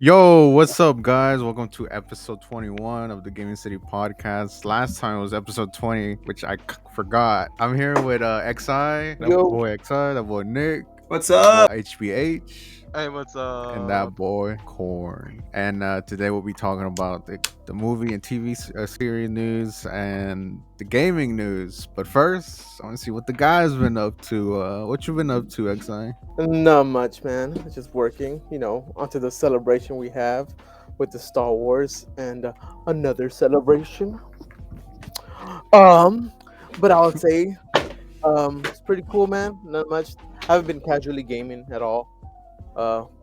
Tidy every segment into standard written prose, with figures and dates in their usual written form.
Yo, what's up, guys? Welcome to episode 21 of the Gaming City podcast. Last time it was episode 20, which forgot. I'm here with XI, that Yo, boy XI, that boy Nick, What's that boy up? HBH, Hey, what's and that up? boy Corn. And today we'll be talking about the movie and TV series news and the gaming news. But first, I want to see what the guys been up to. What you been up to, XI? not much, man. Just working, onto the celebration we have with the Star Wars and another celebration. Um, but I would say, it's pretty cool, man. Not much. I haven't been casually gaming at all.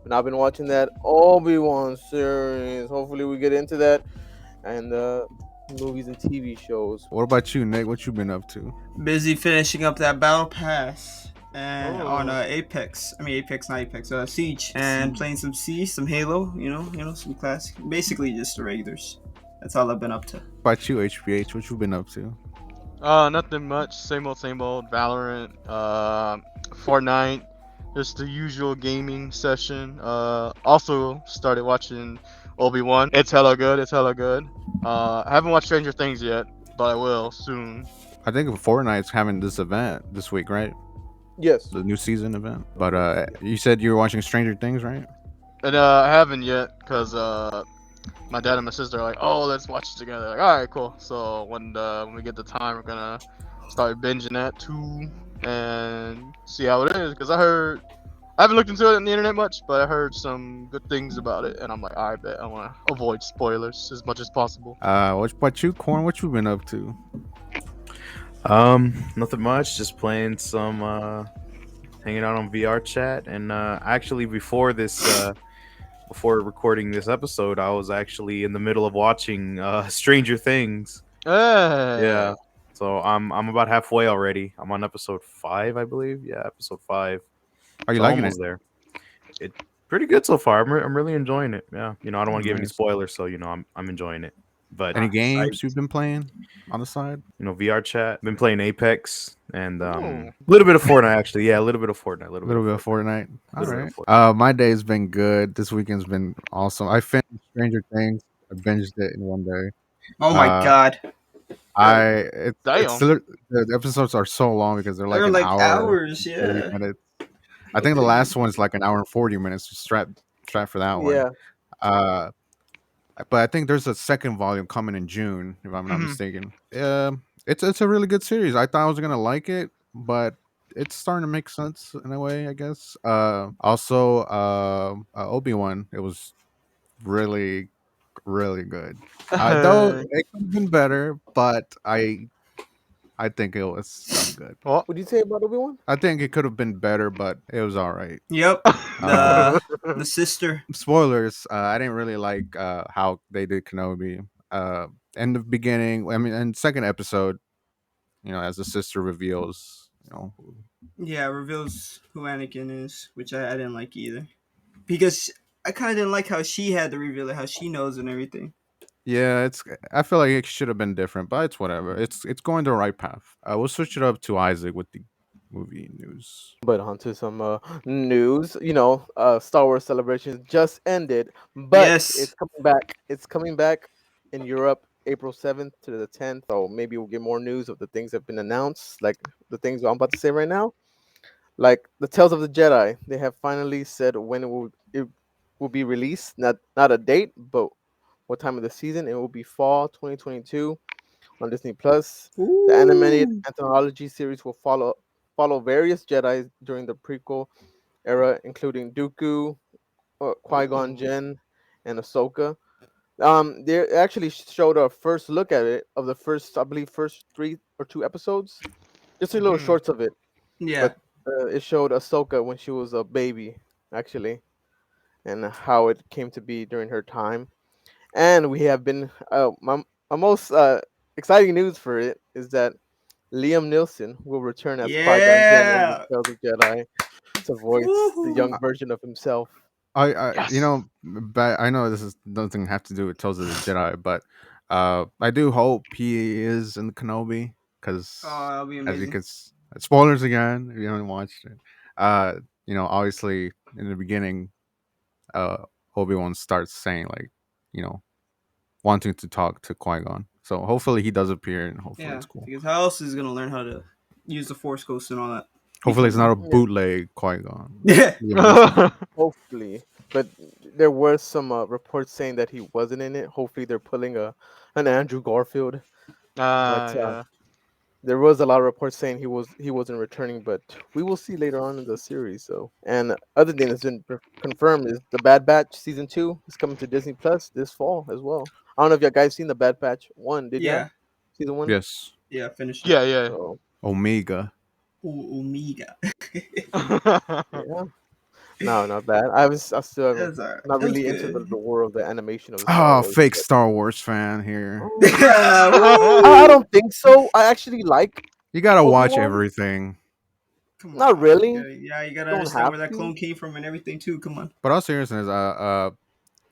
And I've been watching that Obi-Wan series. Hopefully, we get into that and movies and TV shows. What about you, Nick? What you been up to? Busy finishing up that battle pass and on Oh, Apex. Apex, not Apex. Siege and playing some Siege, some Halo. Some classic. Basically, just the regulars. That's all I've been up to. What about you, HBH? What you been up to? Nothing much. Same old. Valorant. Fortnite. Just the usual gaming session. Also started watching Obi-Wan. It's hella good. I haven't watched Stranger Things yet, but I will soon. I think Fortnite's having this event this week, right? yes. The new season event. But you said you were watching Stranger Things, right? And I haven't yet, cause my dad and my sister are like, "Oh, let's watch it together." Like, all right, cool. So when we get the time, we're gonna start binging that too and see how it is. Cause I haven't looked into it on the internet much, but I heard some good things about it, and I'm like, I bet I want to avoid spoilers as much as possible. What about you, Corn? What you been up to? Nothing much. Just playing some, hanging out on VR chat, and actually before recording this episode, I was actually in the middle of watching Stranger Things. Hey. Yeah, so I'm about halfway already. I'm on episode 5, I believe. Yeah, episode 5. Are you So liking it? almost there. It pretty good so far. I'm really enjoying it. Yeah, I don't want to give any Nice. spoilers, so I'm enjoying it. But Any I, games you've been playing on the side? VR chat. Been playing Apex and Ooh. a little bit of Fortnite actually. Yeah, a little bit of Fortnite. A A little bit of Fortnite. All Little bit right. of Fortnite. My day's been good. This weekend's been awesome. I finished Stranger Things. I binged it in one day. Oh my Uh, god. it's Damn. the episodes are so long because they're like They're an like hour, hours, 30 yeah. minutes. I think the last one's like an hour and 40 minutes. So strap for that one. Yeah. Uh, but I think there's a second volume coming in June, if I'm not Mhm. mistaken. It's a really good series. I thought I was gonna like it, but it's starting to make sense in a way, I guess. Also, Obi-Wan, it was really, really good. Though it could have been better, but I think it was done good. What? What do you say about Obi-Wan? I think it could have been better, but it was all right. Yep. Uh, The sister. spoilers. I didn't really like how they did Kenobi. In the beginning, I mean, in second episode, as the sister reveals, Yeah, reveals who Anakin is, which I didn't like either. Because I kind of didn't like how she had to reveal it, how she knows and everything. yeah, it's. I feel like it should have been different, but it's whatever. It's going the right path. We'll switch it up to Isaac with the movie news. But onto some news. Star Wars celebrations just ended, but it's Yes. coming back. It's coming back in Europe April 7th to the 10th. So maybe we'll get more news of the things that have been announced, like the things I'm about to say right now. Like the Tales of the Jedi, they have finally said when it will be released. Not a date, but what time of the season. It will be fall 2022 on Disney Plus. The animated Ooh. anthology series will follow various Jedi during the prequel era, including Dooku, Qui Gon Jinn, and Ahsoka. They actually showed a first look at it of the first, I believe, first 3 or 2 episodes. Just a little Mhm. shorts of it, Yeah. but it showed Ahsoka when she was a baby, actually, and how it came to be during her time. And we have been my most exciting news for it is that Liam Neeson will return as Qui Gon Jinn in the Yeah. Tales of Jedi to voice the Woohoo. young version of himself. Yes. But I know this is doesn't have to do with Tales of the Jedi, but I do hope he is in the Kenobi Oh, because that'll be as you amazing. can, spoilers again if you haven't watched it. Uh, Obviously in the beginning, uh, Obi-Wan starts saying like, you know, wanting to talk to Qui-Gon. So hopefully he does appear, and hopefully Yeah, it's cool. because how else is he gonna learn how to use the Force Ghost and all that? Hopefully it's not a Yeah. bootleg Qui-Gon. Yeah. Hopefully, but there were some reports saying that he wasn't in it. Hopefully, they're pulling an Andrew Garfield. But Yeah. there was a lot of reports saying he wasn't returning. But we will see later on in the series. So, and other thing that's been confirmed is the Bad Batch season 2 is coming to Disney Plus this fall as well. I don't know if you guys seen the Bad Batch 1. Did you? Yeah. Season 1. Yes. Yeah. Finish it. Yeah, yeah. So Omega. Omega. yeah, no, not bad. I still haven't That's alright. not That's really into good. the world, the animation of the Star Ah, Wars. fake But, Star Wars fan here. Yeah, I woo! don't think so. I actually like You gotta watch Obi-Wan. everything. Come Not on. really. You gotta Don't understand have where that to. clone came from and everything too. Come on. But all seriousness,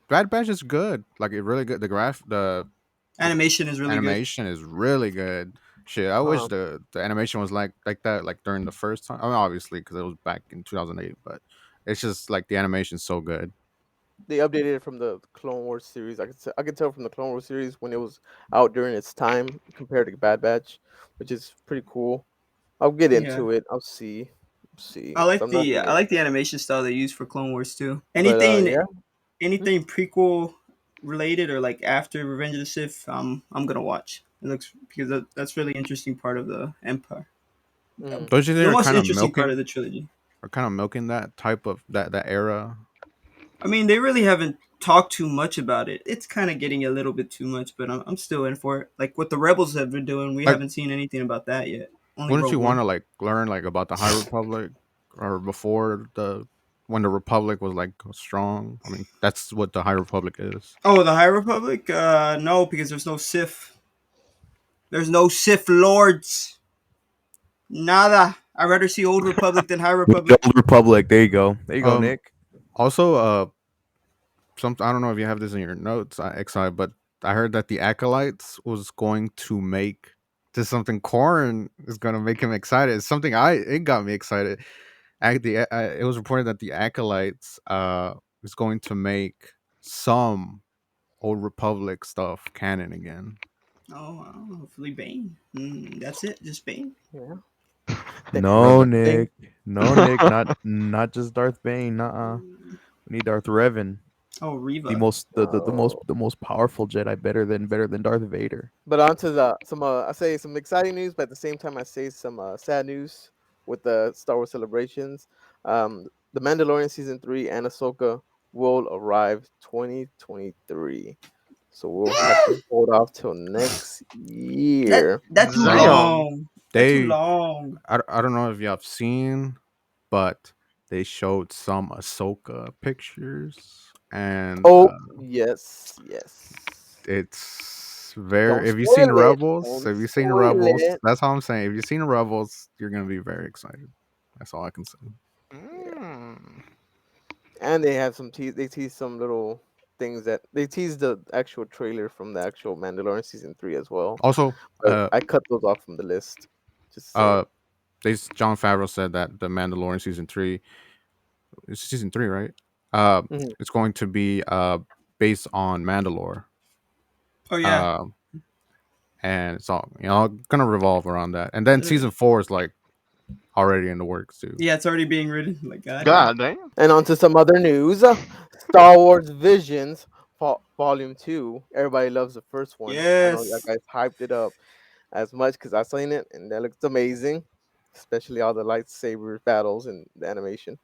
Bad Batch is good. Like it really good. The Animation is really good. animation is really good. Shit, I wish the animation was like that like during the first time. I mean, obviously because it was back in 2008, but it's just like the animation's so good. They updated it from the Clone Wars series. I could tell from the Clone Wars series when it was out during its time compared to Bad Batch, which is pretty cool. I'll get Yeah. into it. I'll see. See. I 'Cause like I'm not the gonna. I like the animation style they use for Clone Wars too. But Anything yeah. anything prequel related or like after Revenge of the Sith, I'm gonna watch. It looks because that's really interesting part of the Empire. Mm. Don't you think The they're most kind of interesting part milking of the trilogy. or kind of milking that type of that era? I mean, they really haven't talked too much about it. It's kind of getting a little bit too much, but I'm still in for it. Like what the rebels have been doing, we Like, haven't seen anything about that yet. Only wouldn't you Rogue want One. to like learn like about the High Republic or before the when the Republic was like strong? I mean, that's what the High Republic is. Oh, the High Republic? No, because there's no Sith. There's no Sith lords. Nada. I'd rather see Old Republic than High The Republic. Old Republic. There you go. There you go, Um, Nick. Also, some I don't know if you have this in your notes, XI, but I heard that the Acolytes was going to make just something Corn is going to make him excited. It's something it got me excited. It was reported that the Acolytes is going to make some Old Republic stuff canon again. Oh, hopefully Bane. That's it, just Bane. Yeah. No, Brother. Nick. No, Nick. Not just Darth Bane. Nuh-uh. We need Darth Revan. Oh, The Reva. most Oh. the most powerful Jedi, better than Darth Vader. But on to some I say some exciting news, but at the same time I say some sad news with the Star Wars celebrations. The Mandalorian season 3 and Ahsoka will arrive 2023. So we'll have to hold off till next year. That's too Damn. long. That's too They long. I don't know if you have seen, but they showed some Ahsoka pictures, and Oh yes, yes. it's very. Don't If you've seen spoil it. Rebels, Don't if you've seen spoil Rebels, it. that's how I'm saying. If you've seen Rebels, you're gonna be very excited. That's all I can say. Mm. And they have they tease some little things that they tease the actual trailer from the actual Mandalorian season 3 as well. Also, But I cut those off from the list. Just saying. John Favreau said that the Mandalorian season three, right? Uh, Mhm. it's going to be based on Mandalore. Oh yeah. Um, and it's all gonna revolve around that. And then season 4 is like already in the works too. Yeah, it's already being written. Like God. God damn. And on to some other news. Star Wars Visions Volume 2. Everybody loves the first one. I know you Yes. guys hyped it up as much because I seen it and that looks amazing. Especially all the lightsaber battles and the animation.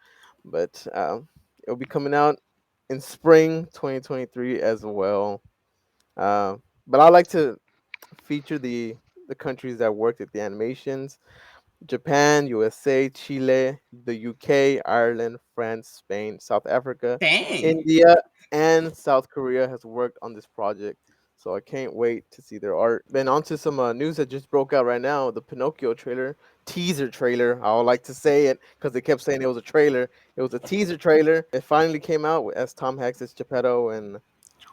But it'll be coming out in spring 2023 as well. But I like to feature the countries that worked at the animations. Japan, USA, Chile, the UK, Ireland, France, Spain, South Africa, Dang. India, and South Korea has worked on this project. So I can't wait to see their art. Then on to some news that just broke out right now. The Pinocchio trailer, teaser trailer. I would like to say it because they kept saying it was a trailer. It was a teaser trailer. It finally came out as Tom Hanks as Geppetto, and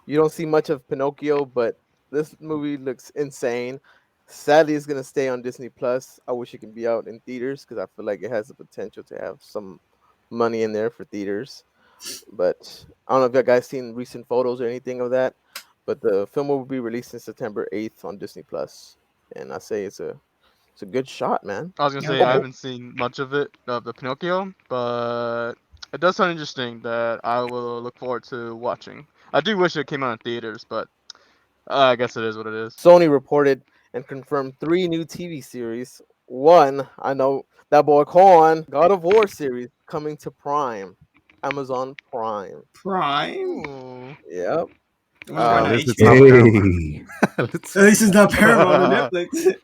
you don't see much of Pinocchio, but this movie looks insane. Sadly, it's gonna stay on Disney Plus. I wish it can be out in theaters because I feel like it has the potential to have some money in there for theaters. But I don't know if you guys seen recent photos or anything of that. But the film will be released in September 8th on Disney Plus, and I say it's a good shot, man. I was gonna say I Okay. haven't seen much of it, of the Pinocchio, but it does sound interesting that I will look forward to watching. I do wish it came out in theaters, but I guess it is what it is. Sony reported and confirmed 3 new TV series. One, I know that boy Corn, God of War series coming to Prime, Amazon Prime. Prime. Ooh. Yep. I wonder why At not least it's HBO. not Paramount. Hey. Let's- At least it's not Paramount or Netflix.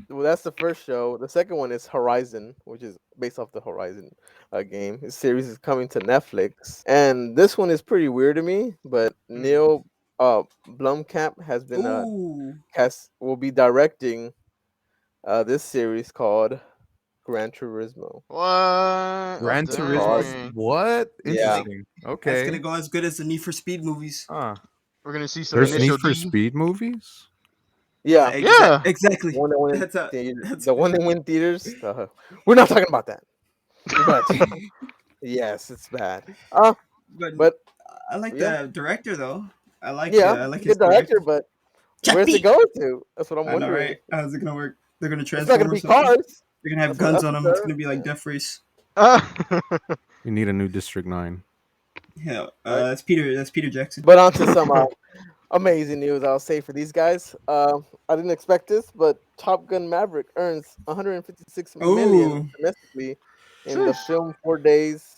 Well, that's the first show. The second one is Horizon, which is based off the Horizon game. This series is coming to Netflix, and this one is pretty weird to me. But Neil Blomkamp has been Ooh. will be directing this series called Gran Turismo. What? Gran That's Turismo. Dang. What? Yeah. Interesting. That's Okay. gonna go as good as the Need for Speed movies. Huh. We're gonna see some There's initial Need for D. Speed movies. Yeah, Yeah. Exactly. one that went in That's a. theaters, the one that went in theaters. We're not talking about that. But yes, it's bad. But But I like yeah. the director though. I like. yeah, I like he's a his good director. direction. But where's it Chappie! going to? That's what I'm I know, wondering. right? How's it gonna work? They're gonna It's not transform gonna or be something. cars. They're gonna have That's guns for on them. It's sure. gonna be like Death Race. You need a new District 9. Yeah, Right. that's Peter. That's Peter Jackson. But on to some amazing news, I'll say, for these guys. I didn't expect this, but Top Gun Maverick earns 156 million Ooh. domestically in the Sheesh. film 4 days.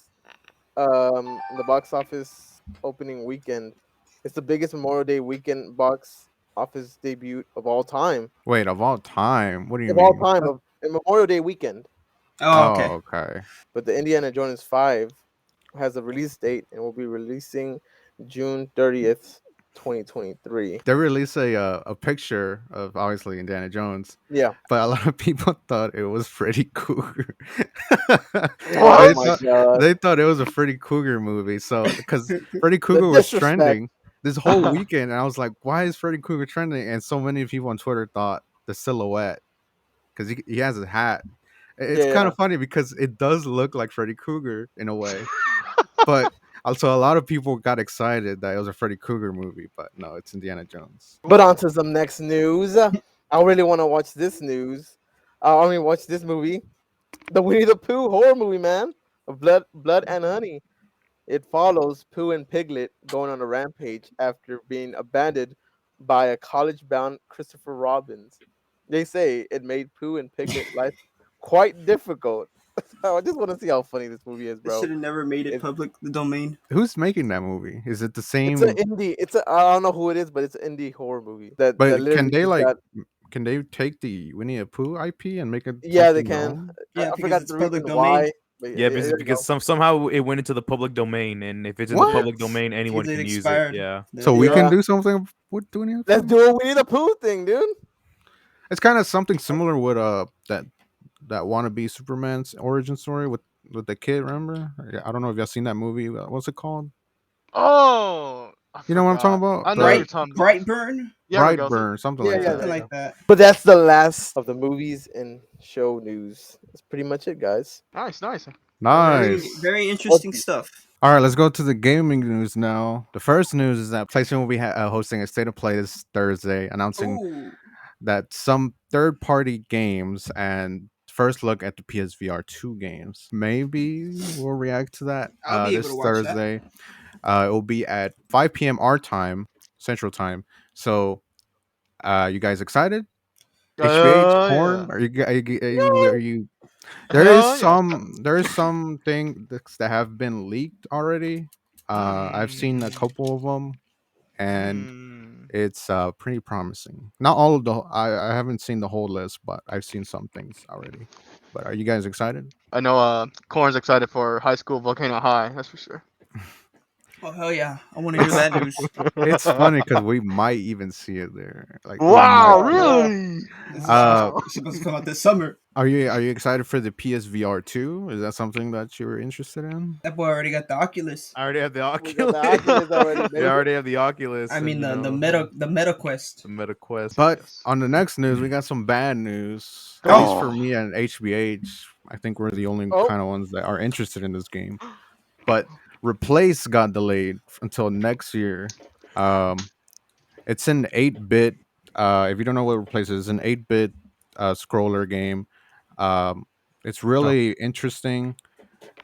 In the box office opening weekend. It's the biggest Memorial Day weekend box office debut of all time. Wait, of all time? What do you Of all mean? time, of Memorial Day weekend. Oh, Oh, okay. okay. But the Indiana Jones 5 has a release date and will be releasing June 30th, 2023. They released a picture of obviously Indiana Jones, Yeah. but a lot of people thought it was Freddy Krueger. Oh they, my thought, god. they thought it was a Freddy Krueger movie. So because Freddy Krueger was disrespect. trending this whole weekend, and I was like, why is Freddy Krueger trending? And so many people on Twitter thought the silhouette because he has a hat. It's kind Yeah. of funny because it does look like Freddy Krueger in a way, but also a lot of people got excited that it was a Freddy Krueger movie, but no, it's Indiana Jones. But on to some next news. I really want to watch this news. Watch this movie. The Winnie the Pooh horror movie, man. Of Blood and Honey. It follows Pooh and Piglet going on a rampage after being abandoned by a college-bound Christopher Robbins. They say it made Pooh and Piglet life quite difficult. I just want to see how funny this movie is, They bro. should have never made it It- public. The domain. Who's making that movie? Is it the same? It's an indie. I don't know who it is, but it's an indie horror movie. That But literally can they just like? got- Can they take the Winnie the Pooh IP and make it? Yeah, they something their can. own? Yeah, I because forgot it's the public reason domain. why. but Yeah, there you because go. somehow it went into the public domain, and if it's in What? the public domain, anyone Because it can use expired. it. Yeah. So we Yeah. can do something with Winnie the Let's Pooh? do a Winnie the Pooh thing, dude. It's kind of something similar with that wannabe Superman's origin story with the kid. Remember? Yeah, I don't know if y'all seen that movie. What's it called? Oh, I You know what I'm talking forgot. about? I know what The you're talking about. Brightburn. Yeah, Miguel, Brightburn, something Yeah, like yeah, that. Something there you like that. But that's the last of the movies and show news. That's pretty much it, guys. Nice, nice. Very, Nice. very interesting Okay. stuff. All right, let's go to the gaming news now. The first news is that PlayStation will be hosting a state of play this Thursday, announcing Ooh. that some third-party games and first look at the PSVR 2 games. Maybe we'll react to that I'll be able this to watch that. Thursday. It will be at 5 p.m. our time, Central Time. So, you guys excited? HBH Corn? Yeah. Are you? There Hell is yeah. something that have been leaked already. I've seen a couple of them, and Hmm. it's pretty promising. Not all of the I haven't seen the whole list, but I've seen some things already. But are you guys excited? I know Corn's excited for High School Volcano High, that's for sure. Oh hell yeah! I want to hear that news. It's funny because we might even see it there. Like, we Wow, might. really? This is Uh, supposed to come out this summer. Are you excited for the PSVR 2? Is that something that you were interested in? That boy already got the Oculus. I already have the We got Oculus. the Oculus already, Yeah, baby. I already have the Oculus. I mean and, the you know, Meta Quest. the Meta Quest. But Yes. on the next news, we got some bad news. Oh. At least for me and HBH, I think we're the only Oh. kind of ones that are interested in this game. But Replace got delayed until next year. Um, it's an 8-bit. If you don't know what Replace is, it's an 8-bit scroller game. Um, it's Oh. really interesting.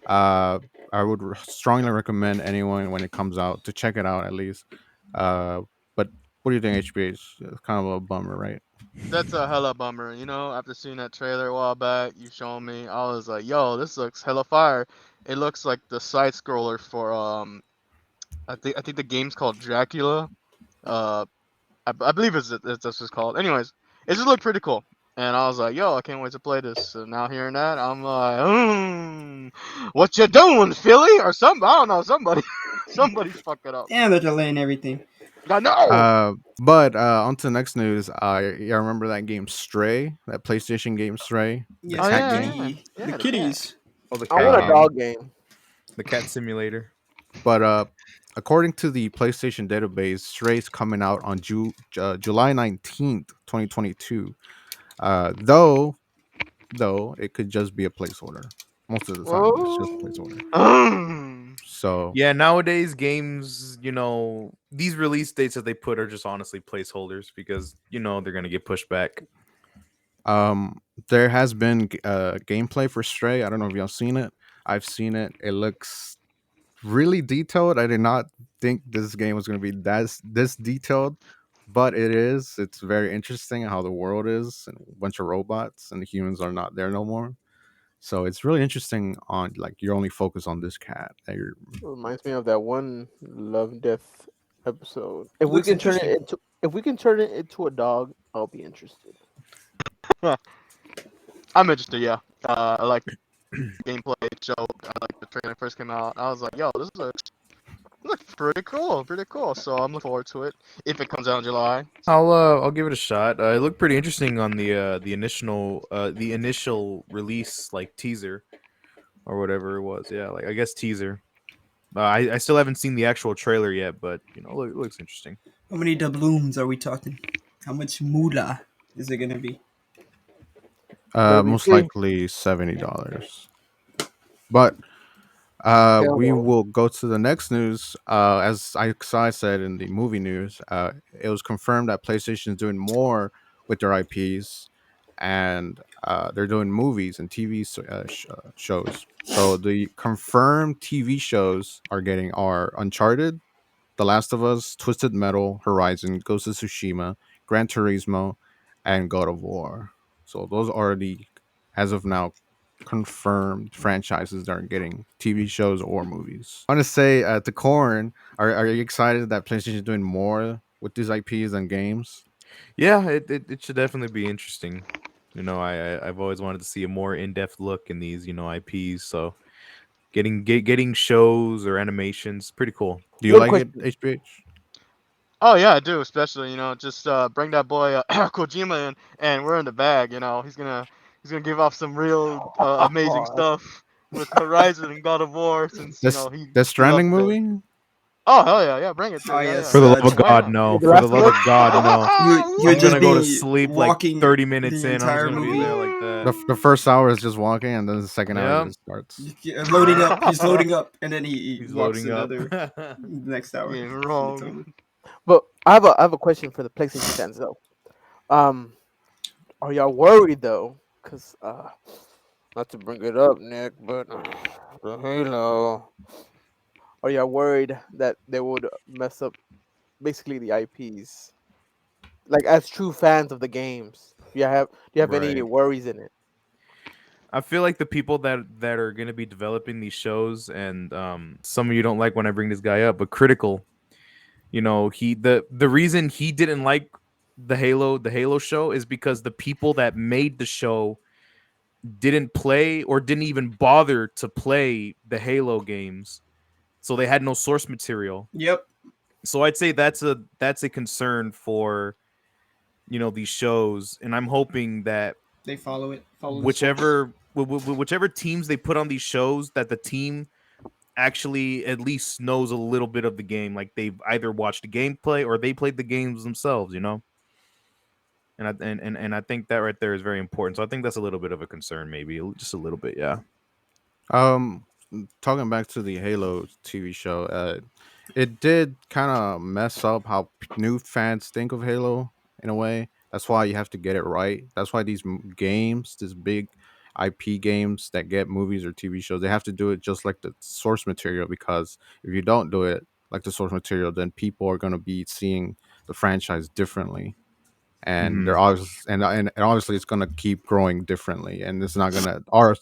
Uh, I would strongly recommend anyone when it comes out to check it out at least. But what do you think, HBH? It's kind of a bummer, right? That's a hella bummer. After seeing that trailer a while back, you showed me, I was like, yo, this looks hella fire. It looks like the side scroller for I think the game's called Dracula. Uh, I believe it's that's what it's called. Anyways, it just looked pretty cool. And I was like, yo, I can't wait to play this. So now hearing that, I'm like, what you doing, Philly? Or somebody, I don't know, somebody, somebody's fucking up. Damn, they're delaying everything. I know. But on to the next news. Yeah, I remember that game Stray, that PlayStation game Stray, the Yes, Oh cat yeah, game. yeah, the yeah, the kitties. Oh, the I cat want a game. dog game. The cat simulator. But according to the PlayStation database, Stray's coming out on July 19th, 2022. Though it could just be a placeholder. Most of the time, it's just a placeholder. So Yeah, nowadays games, these release dates that they put are just honestly placeholders because they're gonna get pushed back. there has been gameplay for Stray. I don't know if y'all seen it. I've seen it. It looks really detailed. I did not think this game was going to be this detailed, but it is. It's very interesting how the world is and a bunch of robots and the humans are not there no more. So it's really interesting on like you're only focused on this cat. Reminds me of that one Love Death episode. If we Looks can turn it interesting. into if we can turn it into a dog, I'll be interested. I'm interested. Yeah, I like gameplay show. I like the trailer first came out. I was like, yo, this looks pretty cool, pretty cool. So I'm looking forward to it if it comes out in July. I'll give it a shot. It looked pretty interesting on the initial release like teaser or whatever it was. Yeah, like I guess teaser. I still haven't seen the actual trailer yet, but it looks interesting. How many doubloons are we talking? How much moolah is it gonna be? Most see. likely $70. But Hell we no. will go to the next news. As I said in the movie news, it was confirmed that PlayStation is doing more with their IPs, and they're doing movies and TV shows. So the confirmed TV shows are Uncharted, The Last of Us, Twisted Metal, Horizon, Ghost of Tsushima, Gran Turismo, and God of War. So those are the, as of now, confirmed franchises that are getting TV shows or movies. I want to say to Corn, are you excited that PlayStation is doing more with these IPs and games? Yeah, it should definitely be interesting. I've always wanted to see a more in-depth look in these IPs. So getting shows or animations, pretty cool. Do you Real like quick, it, HBH? Oh yeah, I do. Especially just bring that boy Kojima in, and we're in the bag. He's gonna give off some real amazing stuff with Horizon and God of War, since This he the he loves Stranding those. movie? Oh hell yeah, yeah, bring it to Oh yeah, yes, For the yeah. love of Why God, not? no. The For the Last love of of God, no. you're I'm just gonna go to be sleep like walking 30 minutes the in. I'm just entire gonna be movie. there like that. The first hour is just walking, and then the second hour Yeah, just starts. Loading up. He's loading up, and then he he's walks loading up. another next hour. You ain't It's wrong. over. but I have a question for the PlayStation fans though. Um, are y'all worried though? Cause not to bring it up, Nick, but the Halo. Are y'all worried that they would mess up basically the IPs? Like as true fans of the games, do you have any Right. worries in it? I feel like the people that are gonna be developing these shows, and some of you don't like when I bring this guy up, but Critical, he the reason he didn't like the Halo show is because the people that made the show didn't play or didn't even bother to play the Halo games, so they had no source material. Yep, So I'd say that's a concern for these shows, and I'm hoping that they follow it. Follow the source. whichever teams they put on these shows, that the team actually at least knows a little bit of the game, like they've either watched the gameplay or they played the games themselves, and I think that right there is very important. So I think that's a little bit of a concern, maybe just a little bit, yeah. Um, talking back to the Halo TV show, it did kind of mess up how new fans think of Halo in a way. That's why you have to get it right. That's why these games, these big IP games that get movies or TV shows, they have to do it just like the source material. Because if you don't do it like the source material, then people are going to be seeing the franchise differently, and Mhm. they're obviously and obviously it's gonna keep growing differently, and it's not gonna our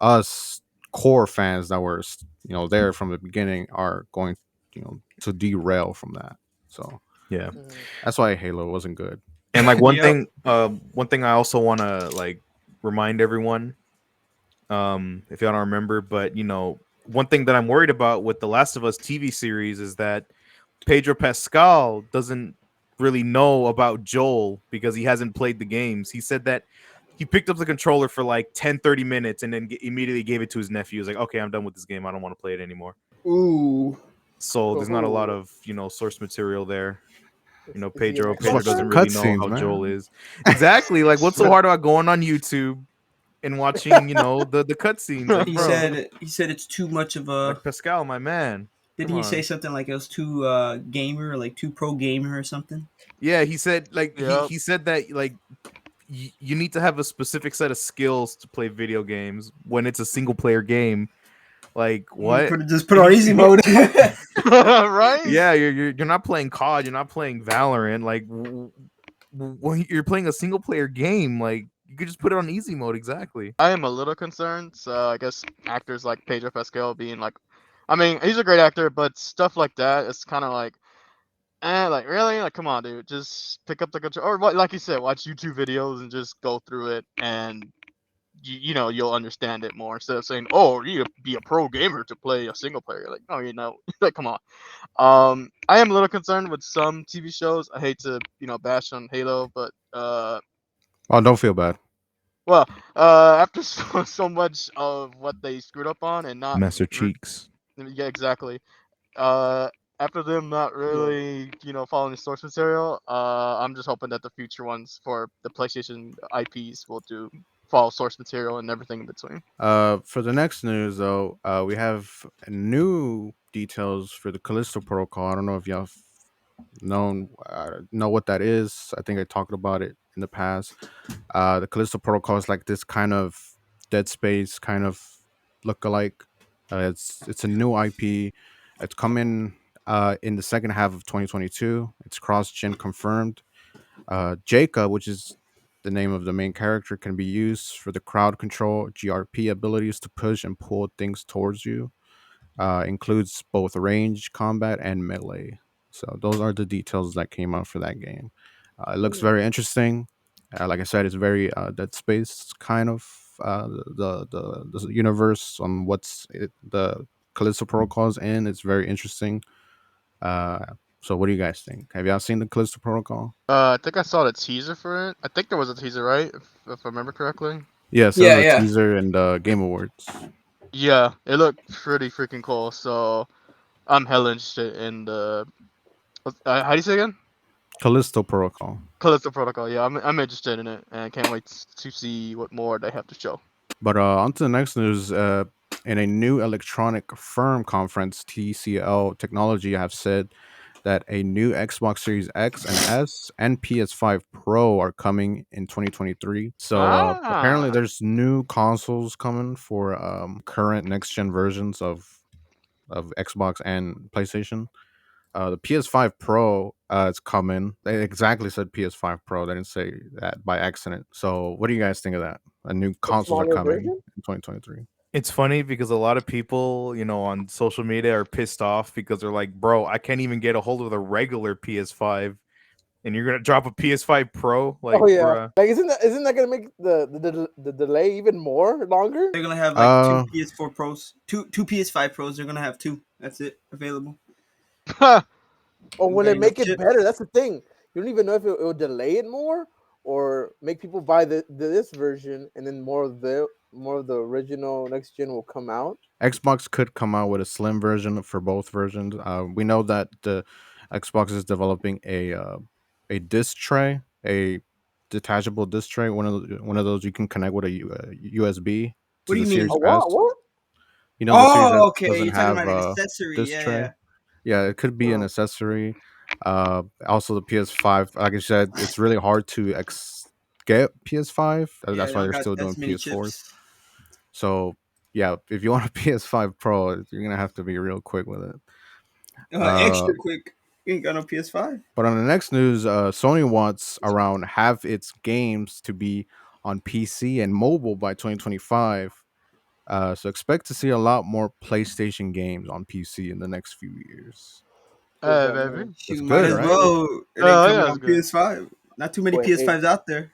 us core fans that were there from the beginning are going to derail from that. So Yeah. Mhm. that's why Halo wasn't good. And like Yep. one thing I also want to like remind everyone, if y'all don't remember, but one thing that I'm worried about with the Last of Us TV series is that Pedro Pascal doesn't really know about Joel because he hasn't played the games. He said that he picked up the controller for like 10-30 minutes and then immediately gave it to his nephew. He was like, okay, I'm done with this game. I don't want to play it anymore. Ooh. So there's not a lot Oh. of, source material there. Is he an Pedro Xboxer? doesn't Watch really know cutscenes, how Joel man. is. Exactly. Like, what's so hard about going on YouTube and watching, the cutscenes? Like, He bro, said it's too much of a. like Pascal, my man. Didn't Come he say on. something like it was too gamer, like too pro gamer or something? Yeah, he said like Yep. he said that like you need to have a specific set of skills to play video games when it's a single player game. Like what? Just put on easy mode. Right? Yeah, you're not playing COD, you're not playing Valorant. Like when you're playing a single player game, like you could just put it on easy mode. Exactly. I am a little concerned. So I guess actors like Pedro Pascal being like, I mean, he's a great actor, but stuff like that, it's kind of like, like really, like come on, dude, just pick up the control, or like you said, watch YouTube videos and just go through it, and you'll understand it more instead of saying, oh, you need to be a pro gamer to play a single player. Like, no, like come on. I am a little concerned with some TV shows. I hate to bash on Halo, but Oh, don't feel bad. well, after so much of what they screwed up on and not Master Cheeks. yeah, exactly. Uh, after them not really, following the source material, I'm just hoping that the future ones for the PlayStation IPs will follow source material and everything in between. For the next news though, we have new details for the Callisto Protocol. I don't know if y'all know what that is. I think I talked about it in the past. The Callisto Protocol is like this kind of Dead Space kind of look-alike. It's a new IP. It's coming in the second half of 2022. It's cross-gen confirmed. Jacob, which is the name of the main character, can be used for the crowd control GRP abilities to push and pull things towards you. Includes both range combat and melee. So those are the details that came out for that game. It looks very interesting. Like I said, it's very Dead Space kind of the universe on the Callisto Protocols in. It's very interesting. Uh, so what do you guys think? Have y'all seen the Callisto Protocol? I think I saw the teaser for it. I think there was a teaser, right? If I remember correctly. Yes, there was a teaser and Game Awards. Yeah, it looked pretty freaking cool. So I'm hella interested in the. How do you say again? Callisto Protocol. Callisto Protocol. Yeah, I'm interested in it, and can't wait to see what more they have to show. But on to the next news. In a new electronic firm conference, TCL Technology have said that a new Xbox Series X and S and PS5 Pro are coming in 2023. So apparently, Ah, there's new consoles coming for current next gen versions of Xbox and PlayStation. The PS5 Pro is coming. They exactly said PS5 Pro. They didn't say that by accident. So, what do you guys think of that? New The consoles are smaller coming version? in 2023. It's funny because a lot of people, on social media are pissed off because they're like, bro, I can't even get a hold of the regular PS5 and you're gonna drop a PS5 Pro? Like, Oh yeah, bruh. like isn't that gonna make the delay even more longer? They're gonna have like Uh, two PS4 Pros, two PS5 Pros. They're gonna have two. That's it available. Or will Got it make enough it chips. better? That's the thing. You don't even know if it will delay it more or make people buy this version and then more of the original next gen will come out. Xbox could come out with a slim version for both versions. We know that the Xbox is developing a disc tray, a detachable disc tray. One of those you can connect with a USB What to do the you mean? Series A S. what? What? You know, the series that Oh, okay. doesn't You're talking have about an accessory. this Yeah, tray. yeah. Yeah, it could be an accessory. Also the PS5. Like I said, it's really hard to get PS5. Yeah, That's they why don't they're got still doing as many PS4s. chips. So yeah, if you want a PS5 Pro, you're gonna have to be real quick with it. Extra quick. You ain't got no PS5. But on the next news, Sony wants around half its games to be on PC and mobile by 2025. So expect to see a lot more PlayStation games on PC in the next few years. What does Hey, that baby. mean? That's Shoot, might good, as right? well. It ain't Oh, coming yeah, it's on good. PS5. Not too many Wait, PS5s out there.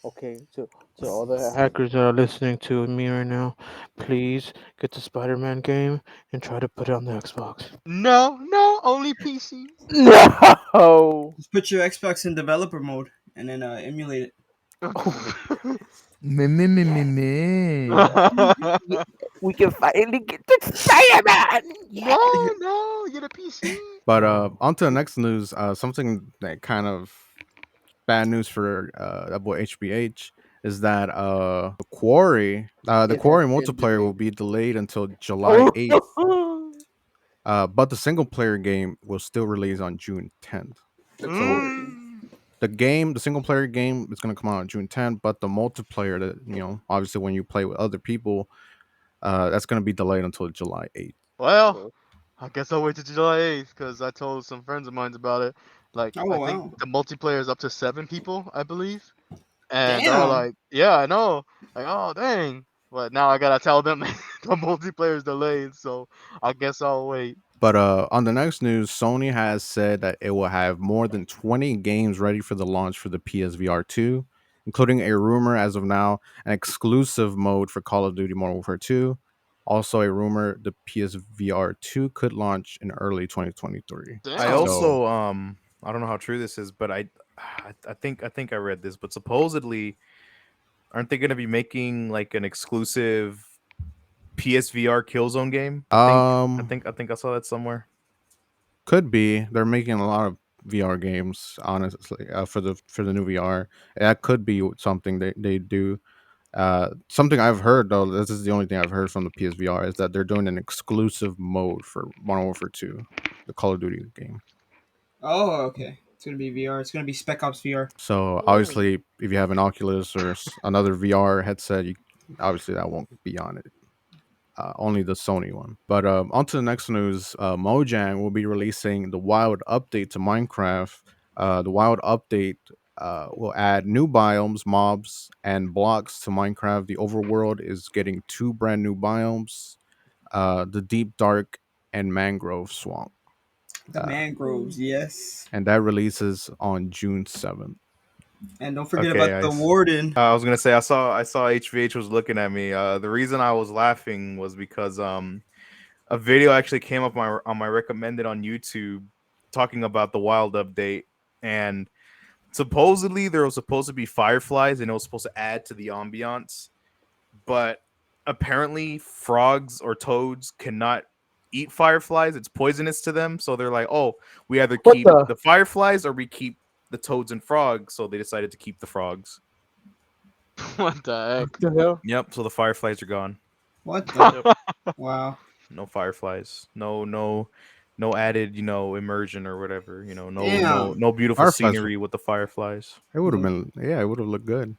okay, to all the hackers that are listening to me right now, please get the Spider-Man game and try to put it on the Xbox. No, no, only PC. No. Just put your Xbox in developer mode and then emulate it. Me, me, me, me, me. We can finally get the Spider-Man. No, no, get a PC. But on to the next news. Something that kind of bad news for that boy HBH is that the It Quarry has been multiplayer will delayed. be delayed until July 8th. Oh. But the single player game will still release on June 10th. So the single player game is going to come out on June 10th, but the multiplayer, that obviously when you play with other people, that's going to be delayed until July 8th. Well, I guess I'll wait till July 8th because I told some friends of mine about it. Like, Oh, I wow. think the multiplayer is up to 7 people, I believe. And they're all Damn. like, yeah, I know. Like, oh, dang. But now I gotta tell them the multiplayer is delayed, so I guess I'll wait. But on the next news, Sony has said that it will have more than 20 games ready for the launch for the PSVR 2, including a rumor as of now, an exclusive mode for Call of Duty Modern Warfare 2. Also, a rumor the PSVR 2 could launch in early 2023. I Damn. also I don't know how true this is, but I think I read this, but supposedly aren't they going to be making like an exclusive PSVR Killzone game? I think I saw that somewhere. Could be they're making a lot of VR games, honestly, for the new VR. That could be something they do. Something I've heard though, this is the only thing I've heard from the PSVR is that they're doing an exclusive mode for Modern Warfare 2, the Call of Duty game. Oh, okay. It's gonna be VR. It's gonna be Spec Ops VR. So obviously, if you have an Oculus or another VR headset, obviously that won't be on it. Only the Sony one. But on to the next news. Mojang will be releasing the Wild update to Minecraft. The Wild update will add new biomes, mobs, and blocks to Minecraft. The overworld is getting 2 brand new biomes: the Deep Dark and Mangrove Swamp, The mangroves, yes. and that releases on June 7th. And don't forget Okay, about the warden. I was gonna say I saw HVH was looking at me. The reason I was laughing was because a video actually came up on my recommended on YouTube talking about the Wild update, and supposedly there was supposed to be fireflies and it was supposed to add to the ambiance, but apparently frogs or toads cannot eat fireflies. It's poisonous to them, so they're like, oh, we either What keep the? the fireflies or we keep the toads and frogs. So they decided to keep the frogs. What the heck? The hell? Yep. So the fireflies are gone. What the? Wow. No fireflies. No added, immersion or whatever. Damn. No beautiful Fireflies- scenery with the fireflies. It would have been, yeah, it would have looked good.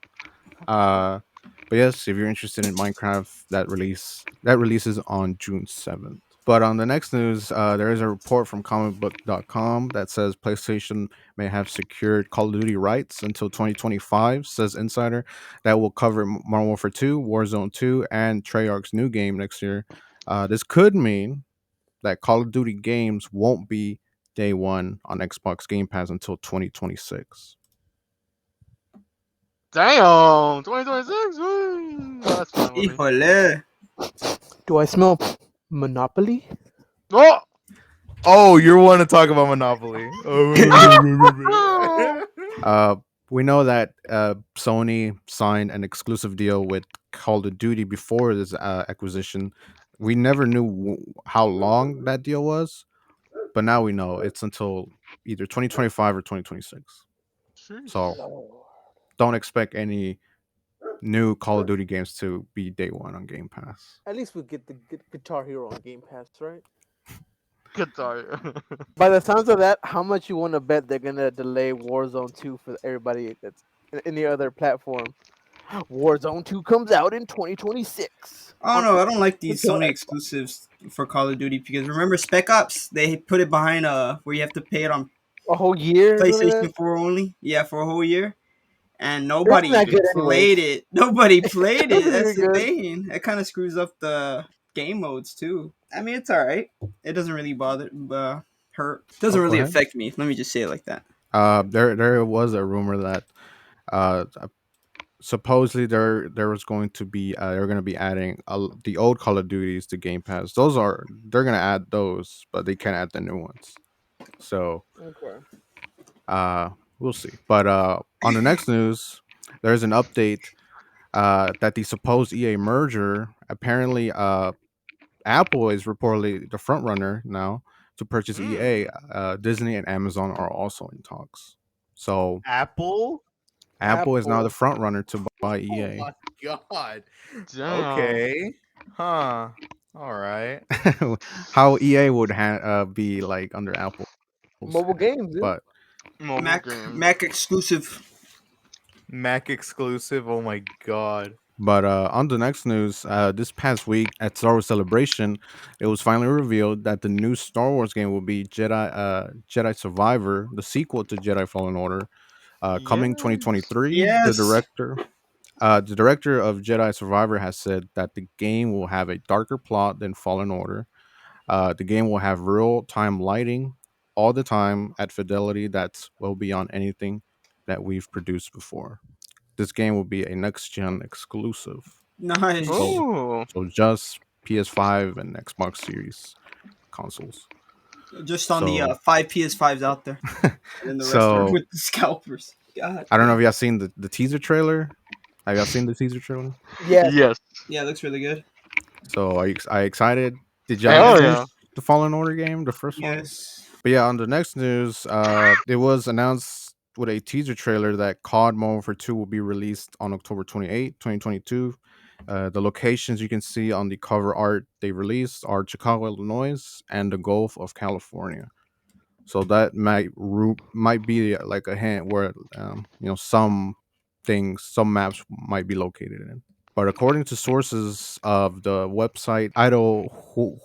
But yes, if you're interested in Minecraft, that releases on June 7th. But on the next news, there is a report from comicbook.com that says PlayStation may have secured Call of Duty rights until 2025, says Insider, that will cover Modern Warfare 2, Warzone 2, and Treyarch's new game next year. This could mean that Call of Duty games won't be day one on Xbox Game Pass until 2026. Damn, 2026. Woo. That's fine with me. Híjole. Do I smell Monopoly? Oh! Oh, you want to talk about Monopoly? We know that Sony signed an exclusive deal with Call of Duty before this acquisition. We never knew how long that deal was, but now we know it's until either 2025 or 2026. So don't expect any new Call of Duty games to be day one on Game Pass. At least we get the Guitar Hero on Game Pass, right? Guitar. By the sounds of that, how much you want to bet they're gonna delay Warzone 2 for everybody that's in any other platform? Warzone 2 comes out in 2026. I don't know. I don't like these Sony exclusives for Call of Duty because remember Spec Ops? They put it behind where you have to pay it on A whole year. or something like PlayStation that? 4 only. Yeah, for a whole year. And It's nobody not even good played anyways. it. Nobody played it. It's That's the good. thing. It kind of screws up the game modes too. I mean, it's all right. It doesn't really hurt. Doesn't Oh, go really ahead. affect me. Let me just say it like that. There was a rumor that uh supposedly there was going to be they're going to be adding the old Call of Duties to Game Pass. They're going to add those, but they can't add the new ones. So Okay. we'll see. But on the next news, there's an update that the supposed EA merger, apparently Apple is reportedly the front runner now to purchase EA. Disney and Amazon are also in talks. So Apple. Apple is now the Apple. front runner to buy Oh EA. my god. Damn. Okay. Huh. All right. How EA would be like under Apple, Mobile games, dude. but Mobile Mac game. Mac exclusive. Mac exclusive. Oh my god. on the next news, this past week at Star Wars Celebration, it was finally revealed that the new Star Wars game will be Jedi Survivor, the sequel to Jedi Fallen Order, coming Yes. 2023. Yes. The director of Jedi Survivor has said that the game will have a darker plot than Fallen Order. The game will have real time lighting all the time at fidelity that's well beyond anything that we've produced before. This game will be a next gen exclusive. Nice. So, Oh. so just PS5 and Xbox Series consoles. Just on the So, 5 PS5s out there. And then the rest are so with the scalpers. God. I don't know if y'all seen the teaser trailer. Have y'all seen the teaser trailer? Yeah. Yes. Yeah, it looks really good. So are you excited? Did y'all Hell finish yeah. the Fallen Order game, the first one? Yes. But yeah, on the next news, it was announced with a teaser trailer that COD Modern Warfare 2 will be released on October 28, 2022. The locations you can see on the cover art they released are Chicago, Illinois, and the Gulf of California. So that might be like a hint where some maps might be located in. But according to sources of the website Idle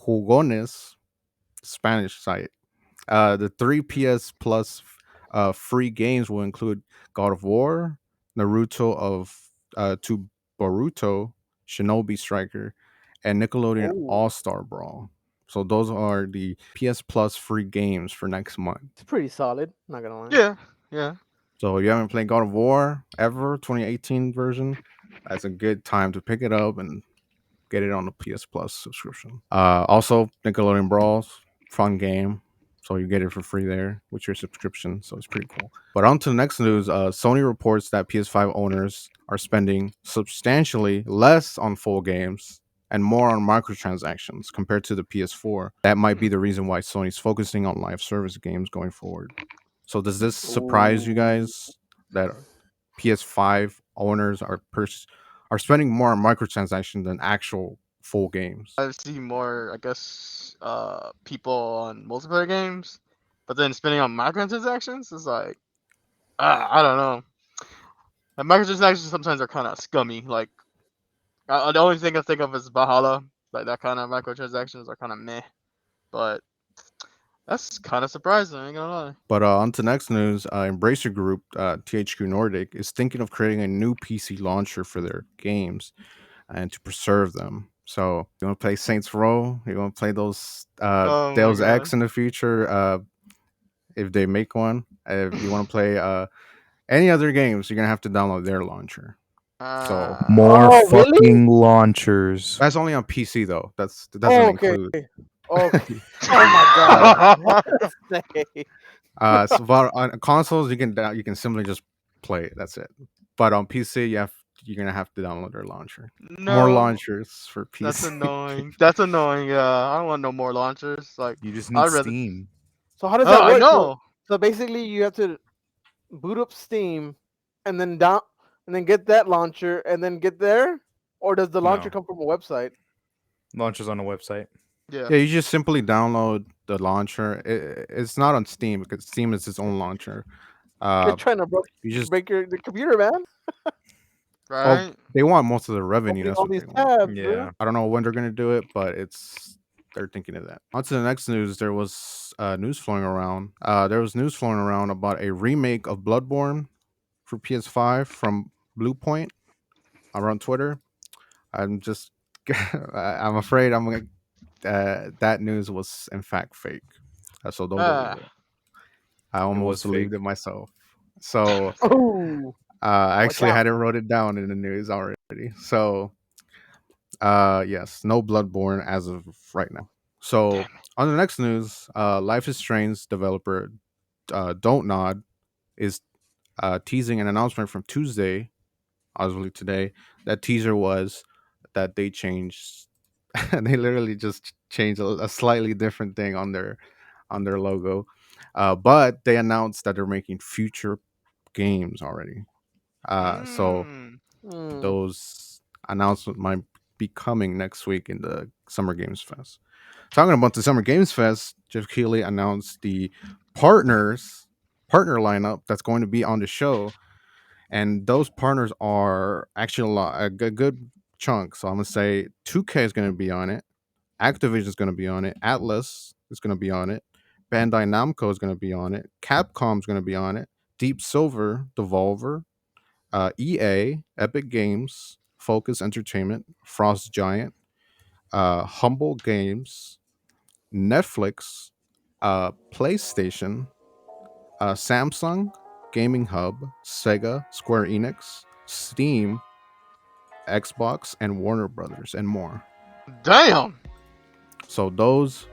Jugones, Spanish site, the three PS Plus free games will include God of War, Naruto to Boruto, Shinobi Striker, and Nickelodeon Oh, All Star Brawl. So those are the PS Plus free games for next month. it's pretty solid. Not gonna lie. Yeah. Yeah. So if you haven't played God of War ever, 2018 version, that's a good time to pick it up and get it on the PS Plus subscription. Also, Nickelodeon Brawls, fun game. So you get it for free there with your subscription. So it's pretty cool. But on to the next news. Sony reports that PS5 owners are spending substantially less on full games and more on microtransactions compared to the PS4. That might be the reason why Sony's focusing on live service games going forward. So does this surprise you guys that PS5 owners are spending more on microtransactions than actual full games? I see more, I guess, people on multiplayer games, but then spending on microtransactions is like, I don't know. And microtransactions sometimes are kind of scummy. Like, the only thing I think of is Valhalla. Like that kind of microtransactions are kind of meh. But that's kind of surprising. I ain't gonna lie. But on to next news, Embracer Group, THQ Nordic, is thinking of creating a new PC launcher for their games and to preserve them. So you want to play Saints Row? You want to play those Oh my Deus god. Ex in the future? If they make one, if you want to play any other games, you're gonna have to download their launcher. So More Oh, really? fucking launchers. that's only on PC though. That Oh, doesn't okay. include. Okay. Oh my god. What to say? So but on consoles, you can simply just play it. That's it. But on PC, you're gonna have to download their launcher. More No, launchers for PC. that's annoying. That's annoying. Yeah, I don't want no more launchers. Like, You just I'd need rather. Steam. So how does Oh, that I work? know. So basically, you have to boot up Steam, and then down and then get that launcher and then get there, or does the launcher No. come from a website? Launches on a website. Yeah. Yeah, you just simply download the launcher. It's not on Steam because Steam is its own launcher. They're Uh, trying to you just break the computer, man. well, Right. they want most of the revenue. Opening That's all what these they want. tabs, bro. Yeah. I don't know when they're gonna do it, but they're thinking of that. On to the next news. There was news flowing around. There was news flowing around about a remake of Bloodborne for PS5 from Bluepoint around Twitter. I'm just, I'm afraid I'm gonna. That news was in fact fake, so don't believe Ah. it. I almost was believed fake. it myself. So Oh, actually, I out. had it wrote it down in the news already. So yes, no Bloodborne as of right now. So on the next news, Life is Strange developer Don't Nod is teasing an announcement from Tuesday, obviously today. That teaser was that they changed. They literally just changed a slightly different thing on their logo, but they announced that they're making future games already. So Mm. Hmm. those announcements might be coming next week in the Summer Games Fest. Talking about the Summer Games Fest, Jeff Keighley announced the partner lineup that's going to be on the show, and those partners are actually a good chunk. So I'm gonna say 2K is going to be on it, Activision is going to be on it, Atlas is going to be on it, Bandai Namco is going to be on it, Capcom is going to be on it, Deep Silver, Devolver, EA, Epic Games, Focus Entertainment, Frost Giant, Humble Games, Netflix, PlayStation, Samsung, Gaming Hub, Sega, Square Enix, Steam, Xbox, and Warner Brothers, and more. Damn. So those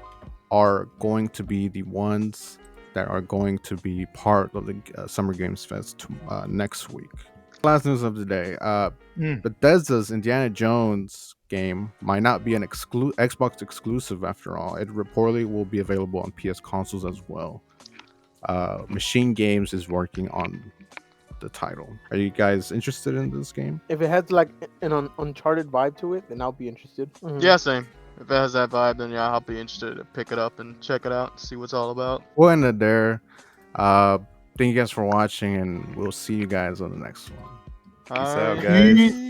are going to be the ones that are going to be part of the Summer Games Fest next week. Last news of the day. Bethesda's Indiana Jones game might not be an Xbox exclusive after all. It reportedly will be available on PS consoles as well. Machine Games is working on the title. Are you guys interested in this game? If it has like an Uncharted vibe to it, then I'll be interested. Mhm. Yeah, same. If it has that vibe, then yeah, I'll be interested to pick it up and check it out, see what's all about. We'll end it there. Thank you guys for watching, and we'll see you guys on the next one. Peace out, Alright. guys.